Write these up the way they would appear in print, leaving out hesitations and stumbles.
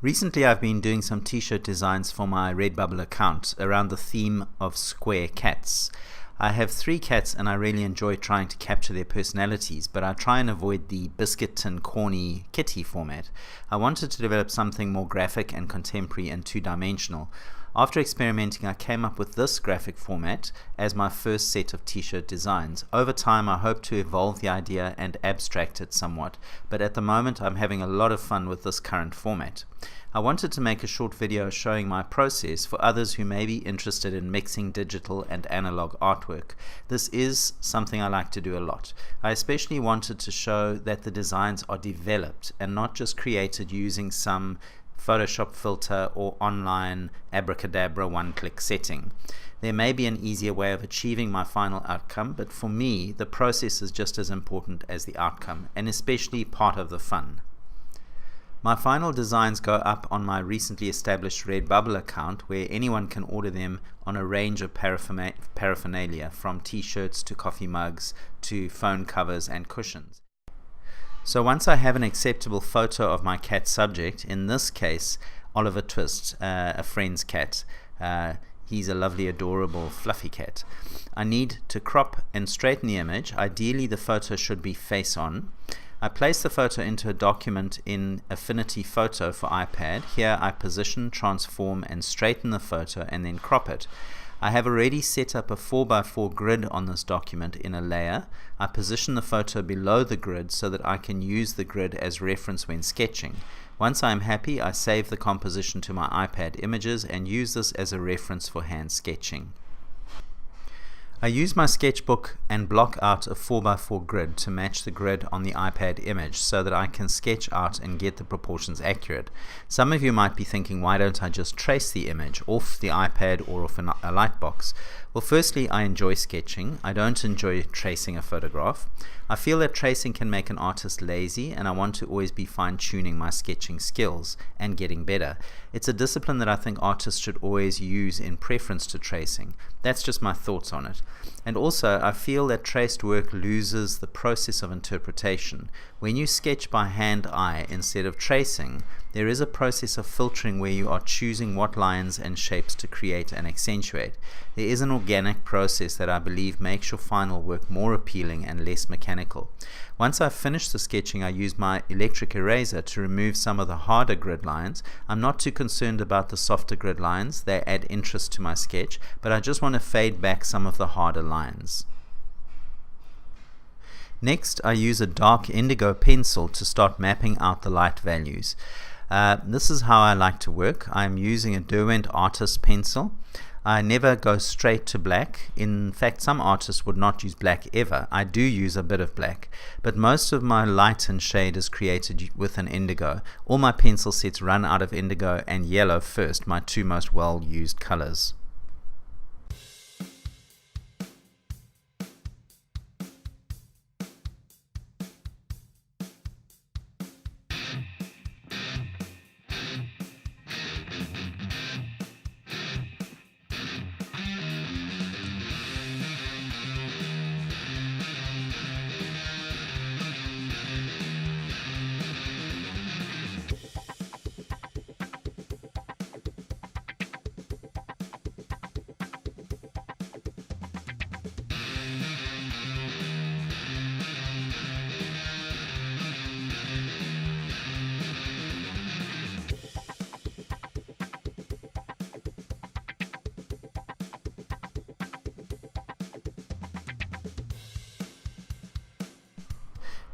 Recently I've been doing some t-shirt designs for my Redbubble account around the theme of square cats. I have 3 cats and I really enjoy trying to capture their personalities, but I try and avoid the biscuit tin corny kitty format. I wanted to develop something more graphic and contemporary and 2-dimensional. After experimenting, I came up with this graphic format as my first set of t-shirt designs. Over time, I hope to evolve the idea and abstract it somewhat, but at the moment I'm having a lot of fun with this current format. I wanted to make a short video showing my process for others who may be interested in mixing digital and analog artwork. This is something I like to do a lot. I especially wanted to show that the designs are developed and not just created using some Photoshop filter or online abracadabra one-click setting. There may be an easier way of achieving my final outcome, but for me the process is just as important as the outcome, and especially part of the fun. My final designs go up on my recently established Redbubble account, where anyone can order them on a range of paraphernalia, from t-shirts to coffee mugs to phone covers and cushions. So once I have an acceptable photo of my cat subject, in this case Oliver Twist, a friend's cat, he's a lovely, adorable, fluffy cat, I need to crop and straighten the image. Ideally the photo should be face on. I place the photo into a document in Affinity Photo for iPad. Here I position, transform and straighten the photo and then crop it. I have already set up a 4x4 grid on this document in a layer. I position the photo below the grid so that I can use the grid as reference when sketching. Once I am happy, I save the composition to my iPad images and use this as a reference for hand sketching. I use my sketchbook and block out a 4x4 grid to match the grid on the iPad image so that I can sketch out and get the proportions accurate. Some of you might be thinking, why don't I just trace the image off the iPad or off a lightbox? Well, firstly, I enjoy sketching. I don't enjoy tracing a photograph. I feel that tracing can make an artist lazy, and I want to always be fine-tuning my sketching skills and getting better. It's a discipline that I think artists should always use in preference to tracing. That's just my thoughts on it. And also, I feel that traced work loses the process of interpretation. When you sketch by hand-eye instead of tracing, there is a process of filtering where you are choosing what lines and shapes to create and accentuate. There is an organic process that I believe makes your final work more appealing and less mechanical. Once I've finished the sketching, I use my electric eraser to remove some of the harder grid lines. I'm not too concerned about the softer grid lines. They add interest to my sketch, but I just want to fade back some of the harder lines. Next, I use a dark indigo pencil to start mapping out the light values. This is how I like to work. I'm using a Derwent Artist pencil. I never go straight to black. In fact, some artists would not use black ever. I do use a bit of black, but most of my light and shade is created with an indigo. All my pencil sets run out of indigo and yellow first, my 2 most well used colors.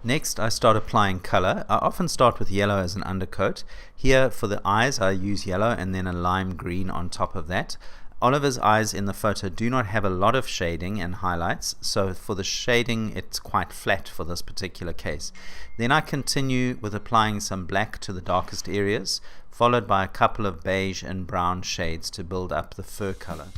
Next, I start applying color. I often start with yellow as an undercoat. Here for the eyes I use yellow and then a lime green on top of that. Oliver's eyes in the photo do not have a lot of shading and highlights, so for the shading it's quite flat for this particular case. Then I continue with applying some black to the darkest areas, followed by a couple of beige and brown shades to build up the fur color.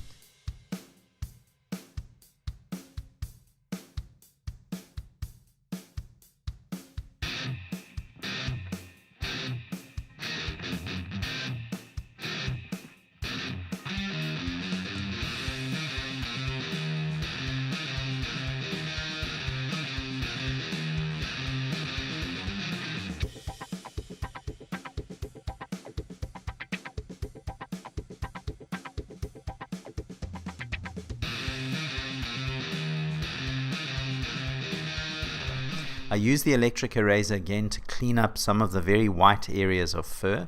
I use the electric eraser again to clean up some of the very white areas of fur.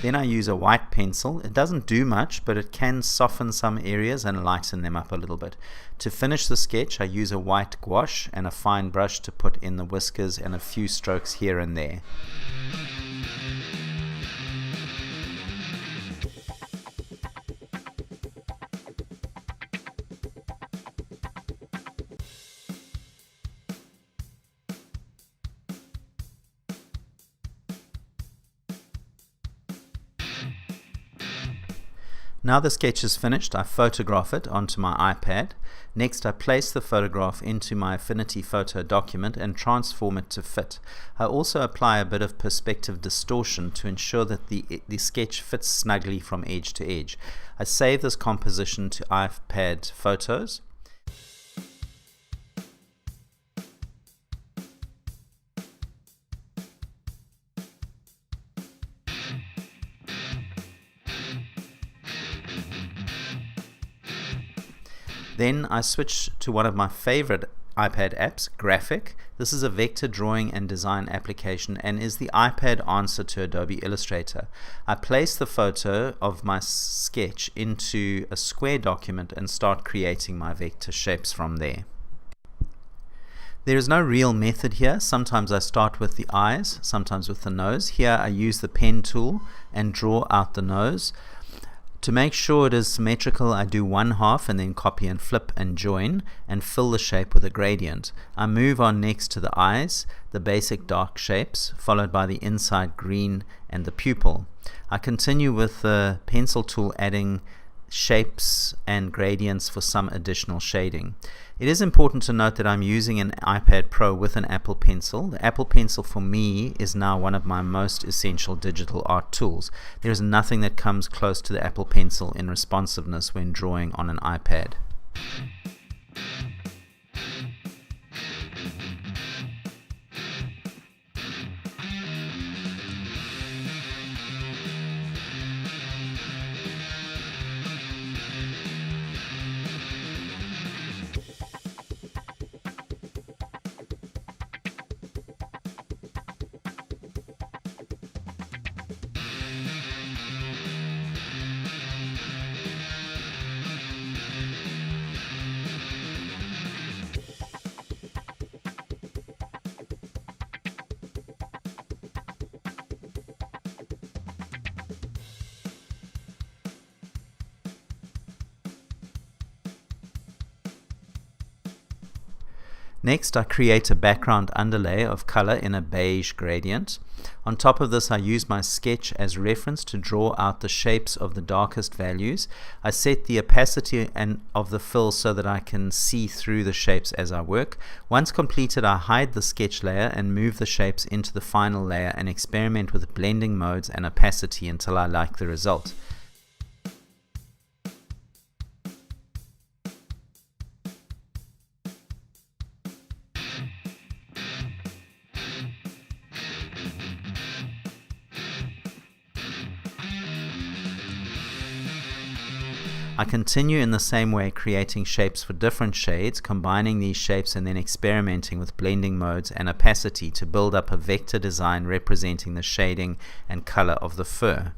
Then I use a white pencil. It doesn't do much, but it can soften some areas and lighten them up a little bit. To finish the sketch, I use a white gouache and a fine brush to put in the whiskers and a few strokes here and there. Now the sketch is finished, I photograph it onto my iPad. Next, I place the photograph into my Affinity Photo document and transform it to fit. I also apply a bit of perspective distortion to ensure that the sketch fits snugly from edge to edge. I save this composition to iPad Photos. Then I switch to one of my favorite iPad apps, Graphic. This is a vector drawing and design application and is the iPad answer to Adobe Illustrator. I place the photo of my sketch into a square document and start creating my vector shapes from there. There is no real method here. Sometimes I start with the eyes, sometimes with the nose. Here I use the pen tool and draw out the nose. To make sure it is symmetrical, I do one half and then copy and flip and join and fill the shape with a gradient. I move on next to the eyes, the basic dark shapes, followed by the inside green and the pupil. I continue with the pencil tool adding shapes and gradients for some additional shading. It is important to note that I'm using an iPad Pro with an Apple Pencil. The Apple Pencil for me is now one of my most essential digital art tools. There is nothing that comes close to the Apple Pencil in responsiveness when drawing on an iPad. Next, I create a background underlay of color in a beige gradient. On top of this, I use my sketch as reference to draw out the shapes of the darkest values. I set the opacity of the fill so that I can see through the shapes as I work. Once completed, I hide the sketch layer and move the shapes into the final layer and experiment with blending modes and opacity until I like the result. I continue in the same way, creating shapes for different shades, combining these shapes and then experimenting with blending modes and opacity to build up a vector design representing the shading and color of the fur.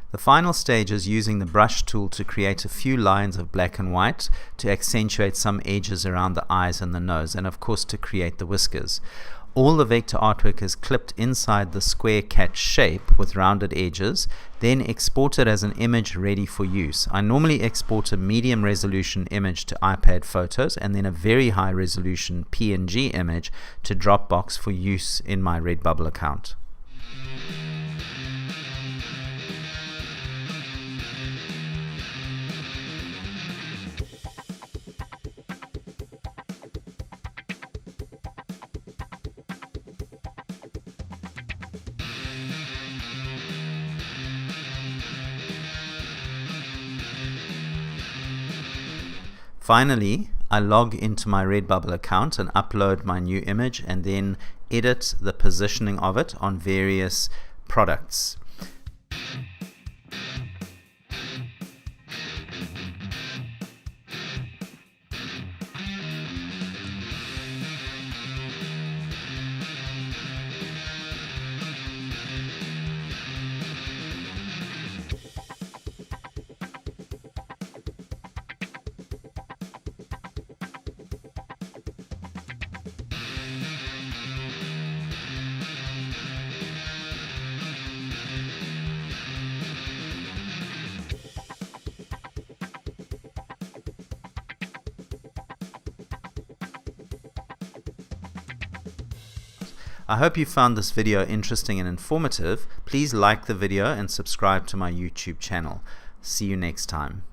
The final stage is using the brush tool to create a few lines of black and white to accentuate some edges around the eyes and the nose, and of course to create the whiskers. All the vector artwork is clipped inside the square cat shape with rounded edges, then exported as an image ready for use. I normally export a medium resolution image to iPad photos and then a very high resolution PNG image to Dropbox for use in my Redbubble account. Finally, I log into my Redbubble account and upload my new image and then edit the positioning of it on various products. I hope you found this video interesting and informative. Please like the video and subscribe to my YouTube channel. See you next time.